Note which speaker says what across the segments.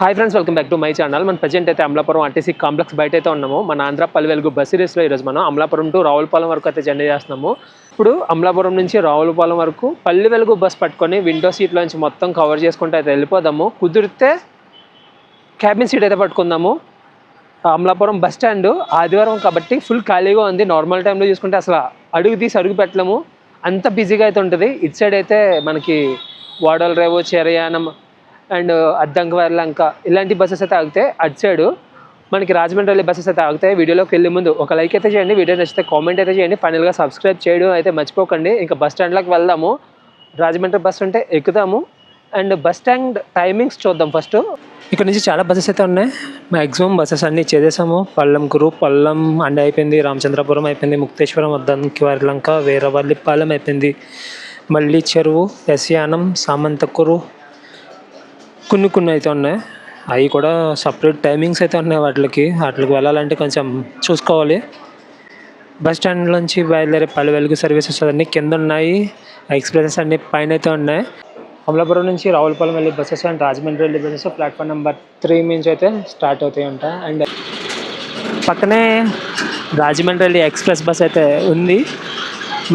Speaker 1: Hi friends, welcome back to my channel. మన present అయితే Amalapuram RTC complex బయట అయితే ఉన్నాము. మన ఆంధ్ర పల్లె బస్సు రేస్లో ఈరోజు మనం అమలాపురం టు రావులపాలెం వరకు అయితే జర్నీ చేస్తున్నాము. ఇప్పుడు అమలాపురం నుంచి రావులపాలెం వరకు పల్లె వెలుగు బస్ పట్టుకొని విండో సీట్లోంచి మొత్తం కవర్ చేసుకుంటూ అయితే వెళ్ళిపోదాము. కుదిరితే క్యాబిన్ సీట్ అయితే పట్టుకుందాము. అమలాపురం బస్ స్టాండ్ ఆదివారం కాబట్టి ఫుల్ ఖాళీగా ఉంది. నార్మల్ టైంలో చూసుకుంటే అసలు అడుగు తీసి అడుగు పెట్టలేము, అంత బిజీగా అయితే ఉంటుంది. ఇటు సైడ్ అయితే మనకి వాడల రేవు, చెరయానం అండ్ అద్దంకివారిలంక ఇలాంటి బస్సెస్ అయితే ఆగితే, అటు సైడు మనకి రాజమండ్రి వెళ్ళే బస్సెస్ అయితే ఆగుతాయి. వీడియోలోకి వెళ్ళే ముందు ఒక లైక్ అయితే చేయండి, వీడియో నచ్చితే కామెంట్ అయితే చేయండి, ఫైనల్గా సబ్స్క్రైబ్ చేయడం అయితే మర్చిపోకండి. ఇంకా బస్ స్టాండ్లోకి వెళ్దాము. రాజమండ్రి బస్ ఉంటే ఎక్కుదాము అండ్ బస్ స్టాండ్ టైమింగ్స్ చూద్దాం. ఫస్ట్ ఇక్కడ నుంచి చాలా బస్సెస్ అయితే ఉన్నాయి. మ్యాక్సిమం బస్సెస్ అన్నీ చేసేసాము. పల్లం గ్రూప్, పల్లం అండ్ అయిపోయింది, రామచంద్రపురం అయిపోయింది, ముక్తేశ్వరం, అద్దంకివారిలంక, వీరవల్లిపాలెం అయిపోయింది, మళ్ళీ చెరువు, ఎస్యానం, సామంతకూరు కొన్ని అయితే ఉన్నాయి. అవి కూడా సపరేట్ టైమింగ్స్ అయితే ఉన్నాయి. వాటికి వెళ్ళాలంటే కొంచెం చూసుకోవాలి. బస్ స్టాండ్లోంచి బయలుదేరే పల్లె వెలుగు సర్వీసెస్ అన్నీ కింద ఉన్నాయి, ఎక్స్ప్రెసెస్ అన్నీ పైన అయితే ఉన్నాయి. అమలాపురం నుంచి రావులపాలెం వెళ్ళే బస్సెస్ అండ్ రాజమండ్రి వెళ్ళే బస్సెస్ ప్లాట్ఫామ్ నెంబర్ 3 నుంచి అయితే స్టార్ట్ అవుతాయి అంట. అండ్ పక్కనే రాజమండ్రి వెళ్ళే ఎక్స్ప్రెస్ బస్ అయితే ఉంది.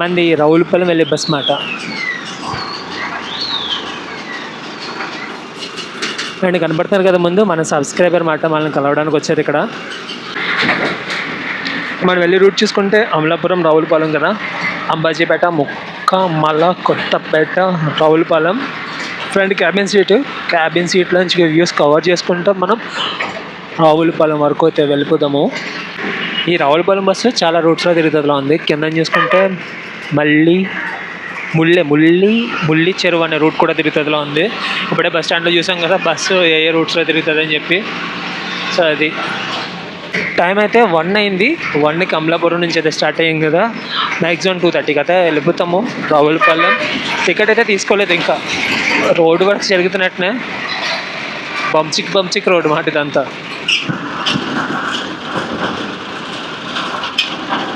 Speaker 1: మంది రావులపాలెం వెళ్ళే బస్ మాట. అండ్ కనబడుతున్నారు కదా ముందు మన సబ్స్క్రైబర్ మాట, మనల్ని కలవడానికి వచ్చారు ఇక్కడ. మనం వెళ్ళి రూట్ చూసుకుంటే అమలాపురం, రావులపాలెం కదా, అంబాజీపేట, ముక్కమల, కొత్తపేట, రావులపాలెం. ఫ్రంట్ క్యాబిన్ సీట్లోంచి వ్యూస్ కవర్ చేసుకుంటూ మనం రావులపాలెం వరకు అయితే వెళ్ళిపోదాము. ఈ రావులపాలెం బస్సు చాలా రూట్స్లో తిరుగుతుందిలా ఉంది. కింద చూసుకుంటే మళ్ళీ ముల్లి చెరువు అనే రూట్ కూడా తిరుగుతుందిలా ఉంది. ఇప్పుడే బస్ స్టాండ్లో చూసాం కదా బస్సు ఏ రూట్స్లో తిరుగుతుంది అని చెప్పి. సో అది టైం అయితే 1 అయింది. 1కి అమలాపురం నుంచి అయితే స్టార్ట్ అయ్యింది కదా, మ్యాక్సిమం 2:30కి అయితే వెళ్ళిపోతాము రావులపాలెం. టికెట్ అయితే తీసుకోలేదు, ఇంకా రోడ్డు వర్క్స్ జరుగుతున్నట్టునే. బంచిక్ రోడ్డు మాట ఇదంతా.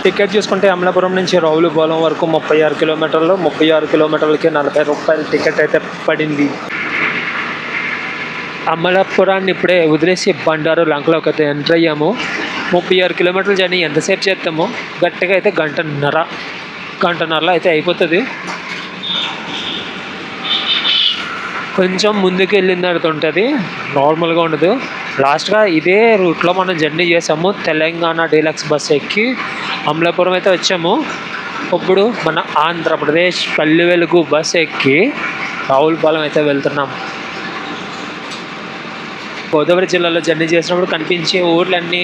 Speaker 1: టికెట్ చూసుకుంటే అమలాపురం నుంచి రావులపాలెం వరకు 36 కిలోమీటర్లు. 36 కిలోమీటర్లకి 40 రూపాయల టికెట్ అయితే పడింది. అమలాపురాన్ని ఇప్పుడే వదిలేసి బండారు లంకలోకి అయితే ఎంటర్ అయ్యాము. 36 కిలోమీటర్ల జర్నీ ఎంతసేపు చేస్తాము? గట్టిగా అయితే గంటన్నరలో అయితే అయిపోతుంది. కొంచెం ముందుకు వెళ్ళిన తర్వాత ఉంటుంది, నార్మల్గా ఉండదు. లాస్ట్గా ఇదే రూట్లో మనం జర్నీ చేసాము. తెలంగాణ డీలక్స్ బస్ ఎక్కి అమలాపురం అయితే వచ్చాము. ఇప్పుడు మన ఆంధ్రప్రదేశ్ పల్లె వెలుగు బస్ ఎక్కి రావులపాలెం అయితే వెళ్తున్నాం. గోదావరి జిల్లాలో జర్నీ చేసినప్పుడు కనిపించే ఊర్లన్నీ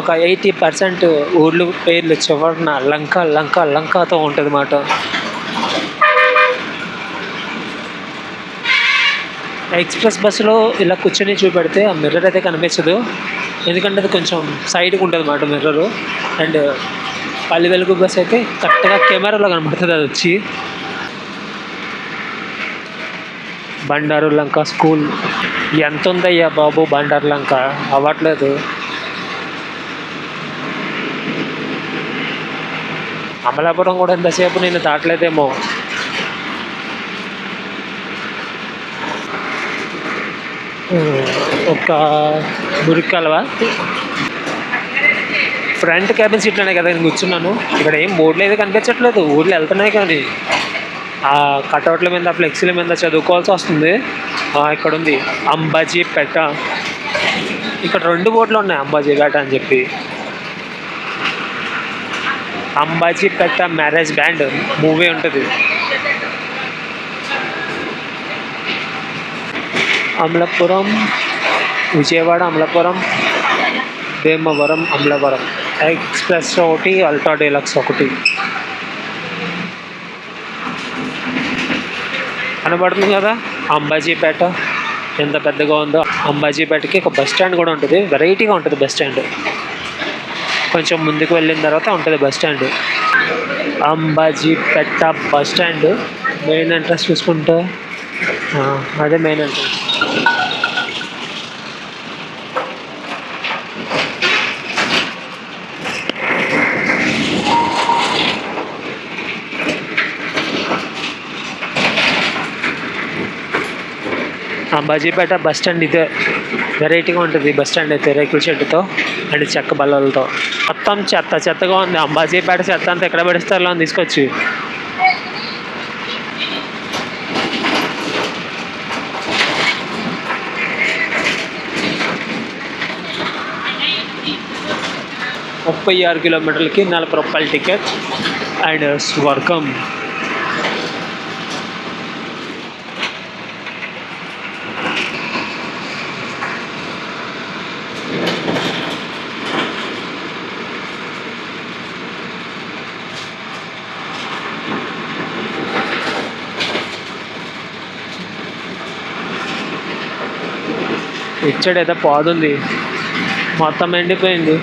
Speaker 1: ఒక 80% ఊర్లు పేర్లు చివరిన లంకతో ఉంటుంది అన్నమాట. ఎక్స్ప్రెస్ బస్సులో ఇలా కూర్చొని చూపెడితే ఆ మిర్రర్ అయితే కనిపించదు, ఎందుకంటే అది కొంచెం సైడ్కి ఉంటుంది అన్నమాట mirror. And Palle Velugu bus అయితే కరెక్ట్గా కెమెరాలో కనబడుతుంది అది వచ్చి. బండారు లంక స్కూల్ ఎంత ఉందయ్యా బాబు, బండారు లంక అవ్వట్లేదు. అమలాపురం కూడా ఎంతసేపు నేను దాటలేదేమో. ఒక మురికాలవా ఫ్రంట్ క్యాబిన్ సీట్లోనే కదా నేను కూర్చున్నాను. ఇక్కడ ఏం బోర్డులు అయితే కనిపించట్లేదు, ఊర్లు వెళ్తున్నాయి కానీ ఆ కటౌట్ల మీద, ఫ్లెక్సీల మీద చదువుకోవాల్సి వస్తుంది. ఇక్కడ ఉంది అంబాజీపేట. ఇక్కడ 2 బోర్డులు ఉన్నాయి అంబాజీపేట అని చెప్పి. అంబాజీపేట మ్యారేజ్ బ్యాండ్ మూవీ ఉంటుంది. అమలాపురం, విజయవాడ, అమలాపురం, భీమవరం, అమలాపురం ఎక్స్ప్రెస్ ఒకటి, అల్ట్రా డీలక్స్ ఒకటి కనబడుతుంది కదా. అంబాజీపేట ఎంత పెద్దగా ఉందో. అంబాజీపేటకి ఒక బస్ స్టాండ్ కూడా ఉంటుంది, వెరైటీగా ఉంటుంది బస్ స్టాండ్. కొంచెం ముందుకు వెళ్ళిన తర్వాత ఉంటుంది bus stand. Ambajipeta bus stand main entrance చూసుకుంటే అదే main entrance. Ambajipeta bus stand ఇదే వెరైటీగా ఉంటుంది. బస్ స్టాండ్ అయితే రేకుల షెడ్డుతో అండ్ చెక్క బల్లలతో మొత్తం చెత్తగా ఉంది. అంబాజీపేట చెత్త అంతా ఎక్కడ పడిస్తారో అని తీసుకొచ్చి ₹36 కిలోమీటర్లకి ₹40 టికెట్ అండ్ స్వర్గం. ఇచ్చాడు ఏదో పాదుంది, మొత్తం ఎండిపోయింది.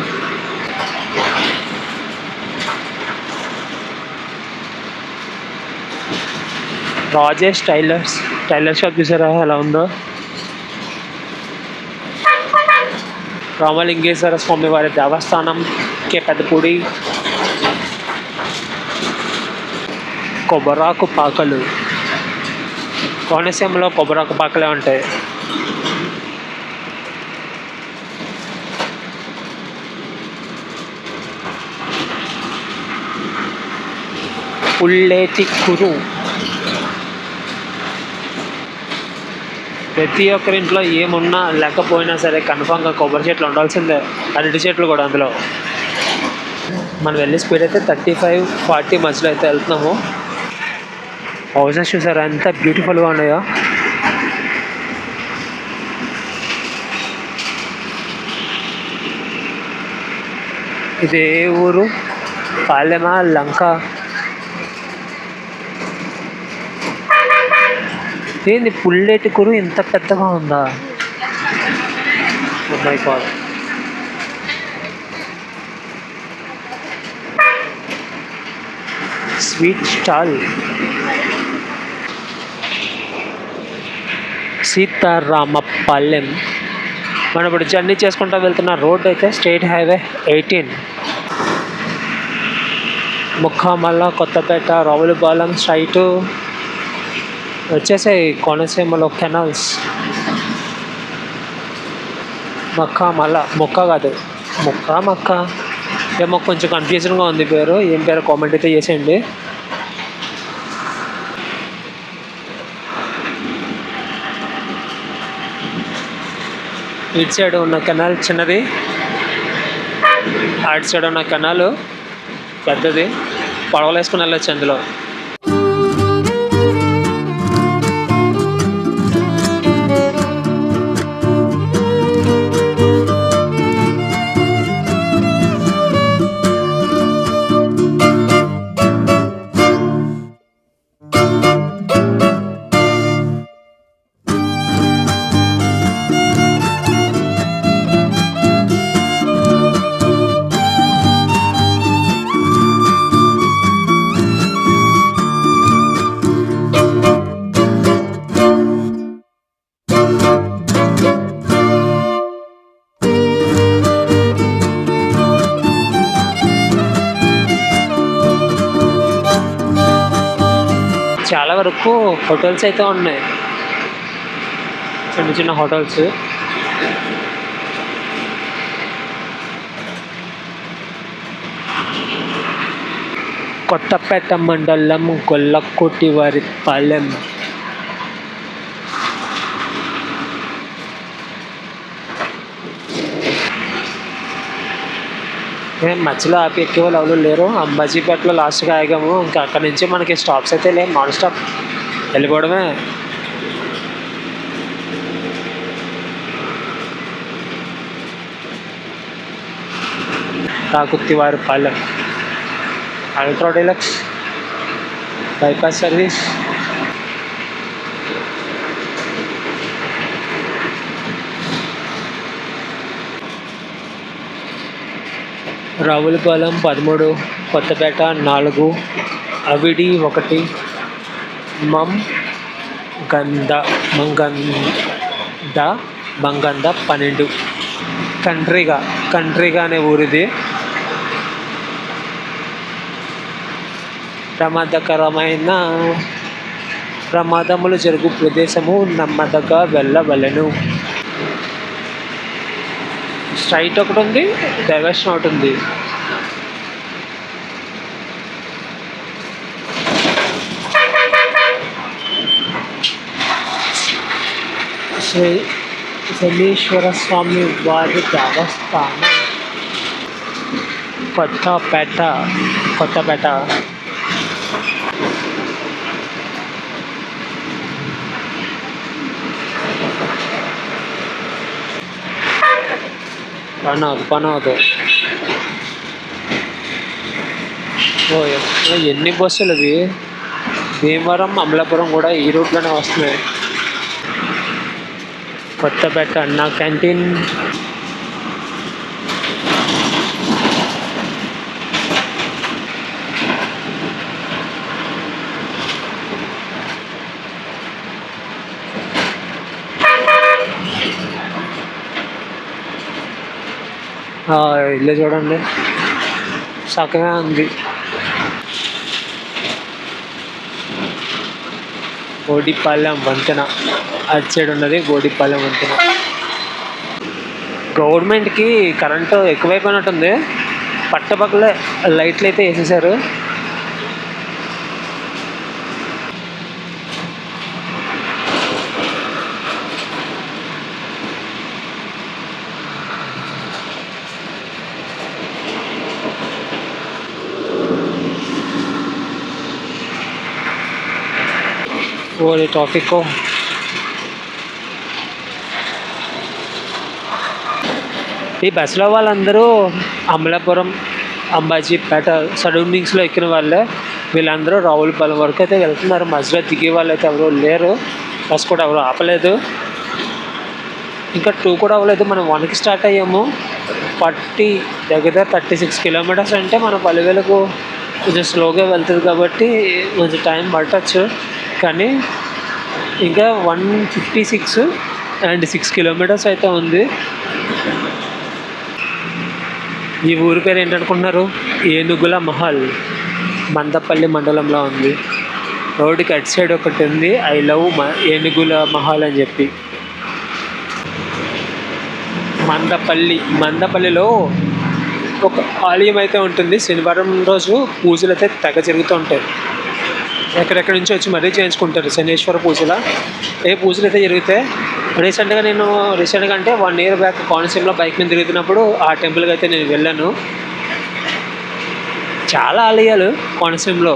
Speaker 1: రాజేష్ టైలర్ షాప్ చూసారా ఎలా ఉందో. రామలింగేశ్వర స్వామి వారి దేవస్థానం పెద్దపూడి. కొబ్బరాకు పాకలు, కోనసీమలో కొబ్బరాకు పాకలే ఉంటాయి. పుల్లేటి కురు. ప్రతి ఒక్కరి ఇంట్లో ఏమున్నా లేకపోయినా సరే కన్ఫామ్గా కొబ్బరి చెట్లు ఉండాల్సిందే, అరటి చెట్లు కూడా. అందులో మనం వెళ్ళే స్పీడ్ అయితే 35-40 మధ్యలో అయితే వెళ్తున్నాము. హౌసెస్ చూసారా ఎంత బ్యూటిఫుల్గా ఉన్నాయో. ఇదే ఊరు పాలెమా లంక. ఏంది పుల్లేటి కురు ఇంత పెద్దగా ఉందా? Oh my god. Sweet stall Seetharamapalem. మనం ఇప్పుడు జర్నీ చేసుకుంటూ వెళ్తున్న రోడ్ అయితే state highway 18 Mukkamala Kothapeta Ravulapalem straight వచ్చేసాయి. కోనసీమలో కెనాల్స్. మొక్క కాదు మక్క ఏమో కొంచెం కన్ఫ్యూజన్గా ఉంది పేరు. ఏం పేరు కామెంట్ అయితే చేసేయండి. ఇటు సైడ్ ఉన్న కెనాల్ చిన్నది, అటు సైడ్ ఉన్న కెనాల్ పెద్దది. పడవలు వేసుకుని వెళ్ళొచ్చు అందులో. చాలా వరకు హోటల్స్ అయితే ఉన్నాయి, చిన్న చిన్న హోటల్స్. కొత్తపేట మండలం గొల్లకోటివారిపాలెం. మధ్యలో ఆపి ఎక్కే వాళ్ళు ఎవరు లేరు. అంబాజీపేటలో లాస్ట్గా ఆగాము. ఇంకా అక్కడి నుంచి మనకి స్టాప్స్ అయితే లేవు, నాన్ స్టాప్ వెళ్ళిపోవడమే. Kakuthivaripalem ultra deluxe bypass service. Ravulapalem 13, Kothapeta 4, Avidi 1, Manganda 12. Kandriga అనే ఊరిది. ప్రమాదకరమైన ప్రమాదములు జరుగు ప్రదేశము నెమ్మదిగా వెళ్ళవలెను. స్ట్రైట్ ఒకటి ఉంది, డైవర్షన్ ఒకటి ఉంది. శ్రీ శనీశ్వర స్వామి వారి దేవస్థానం కొత్తపేట. పనవదు. ఎన్ని బస్సులు అవి! భీమవరం, అమలాపురం కూడా ఈ రూట్లోనే వస్తున్నాయి. కొత్తపేట అన్నా క్యాంటీన్. ఇల్లు చూడండి, చక్కగా ఉంది. గోడిపాలెం వంతెన అటు సైడ్ ఉన్నది. గోడిపాలెం వంతెన. గవర్నమెంట్కి కరెంటు ఎక్కువైపోయినట్టుంది. పట్టపక్కలే లైట్లు అయితే వేసేసారు. ఓడి ట్రాఫిక్. ఈ బస్సులో వాళ్ళందరూ అమలాపురం, అంబాజీపేట సరౌండింగ్స్లో ఎక్కిన వాళ్ళే. వీళ్ళందరూ రావులపాలెం వరకు అయితే వెళ్తున్నారు. మధ్యలో దిగే వాళ్ళు అయితే ఎవరు లేరు. బస్ కూడా ఎవరు ఆపలేదు. ఇంకా 2 కూడా అవ్వలేదు. మనం 1కి స్టార్ట్ అయ్యాము. దగ్గర 36 కిలోమీటర్స్ అంటే మన పల్లెవేలకు కొంచెం స్లోగా వెళ్తుంది కాబట్టి కొంచెం టైం పట్టచ్చు. కానీ ఇంకా 156 అండ్ 6 కిలోమీటర్స్ అయితే ఉంది. ఈ ఊరి పేరు ఏంటనుకుంటున్నారు? ఏనుగుల మహల్. మందపల్లి మండలంలో ఉంది. రోడ్డుకి అటు సైడ్ ఒకటి ఉంది, ఐ లవ్ ఏనుగుల మహల్ అని చెప్పి. మందపల్లిలో ఒక ఆలయం అయితే ఉంటుంది. శనివారం రోజు పూజలు అయితే తెగ జరుగుతూ ఉంటాయి. ఎక్కడెక్కడి నుంచి వచ్చి మరీ చేయించుకుంటారు శనీశ్వర పూజలు. పూజలు అయితే జరుగుతాయి. రీసెంట్గా అంటే 1 year బ్యాక్ కోనసీమలో బైక్ మీద తిరుగుతున్నప్పుడు ఆ టెంపుల్కి అయితే నేను వెళ్ళాను. చాలా ఆలయాలు కోనసీమలో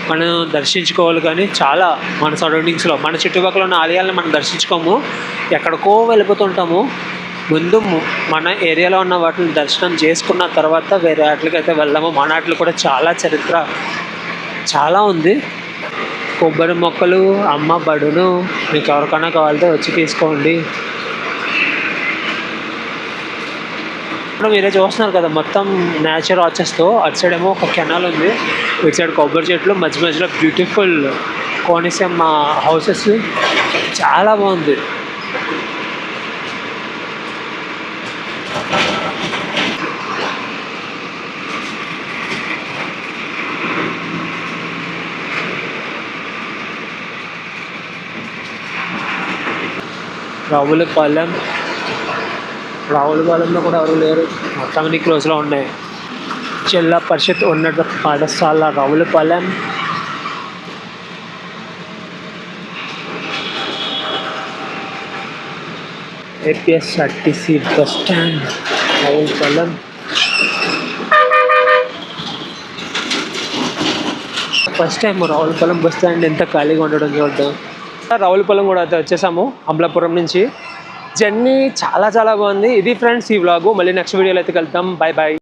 Speaker 1: మనం దర్శించుకోవాలి, కానీ చాలా మన సరౌండింగ్స్లో మన చుట్టుపక్కల ఉన్న ఆలయాలను మనం దర్శించుకోము. ఎక్కడికో వెళ్ళిపోతుంటాము. ముందు మన ఏరియాలో ఉన్న వాటిని దర్శనం చేసుకున్న తర్వాత వేరే వాటికి అయితే వెళ్ళాము. మన వాటిలో కూడా చాలా చరిత్ర చాలా ఉంది. కొబ్బరి మొక్కలు అమ్మ బడును. మీకు ఎవరికైనా కావాలంటే వచ్చి తీసుకోండి. ఇప్పుడు మీరే చూస్తున్నారు కదా, మొత్తం నేచర్ వచ్చేస్తూ. అటు సైడ్ ఏమో ఒక కెనాల్ ఉంది, ఇటు సైడ్ కొబ్బరి చెట్లు, మధ్యలో బ్యూటిఫుల్ కోనసీమ హౌసెస్. చాలా బాగుంది. రావులపాలెంలో కూడా ఎవరు లేరు, మొత్తం అన్ని క్లోజ్లో ఉన్నాయి. జిల్లా పరిషత్ ఉన్నత పాఠశాల Ravulapalem. APSRTC bus stand Ravulapalem. First time Ravulapalem bus stand ఎంత ఖాళీగా ఉండడం చూడడం. రావులపాలెం కూడా అయితే వచ్చేసాము అమలాపురం నుంచి. జర్నీ చాలా బాగుంది. ఇది ఫ్రెండ్స్ ఈ వ్లాగు. మళ్ళీ నెక్స్ట్ వీడియోలో అయితే కలుద్దాం. బాయ్.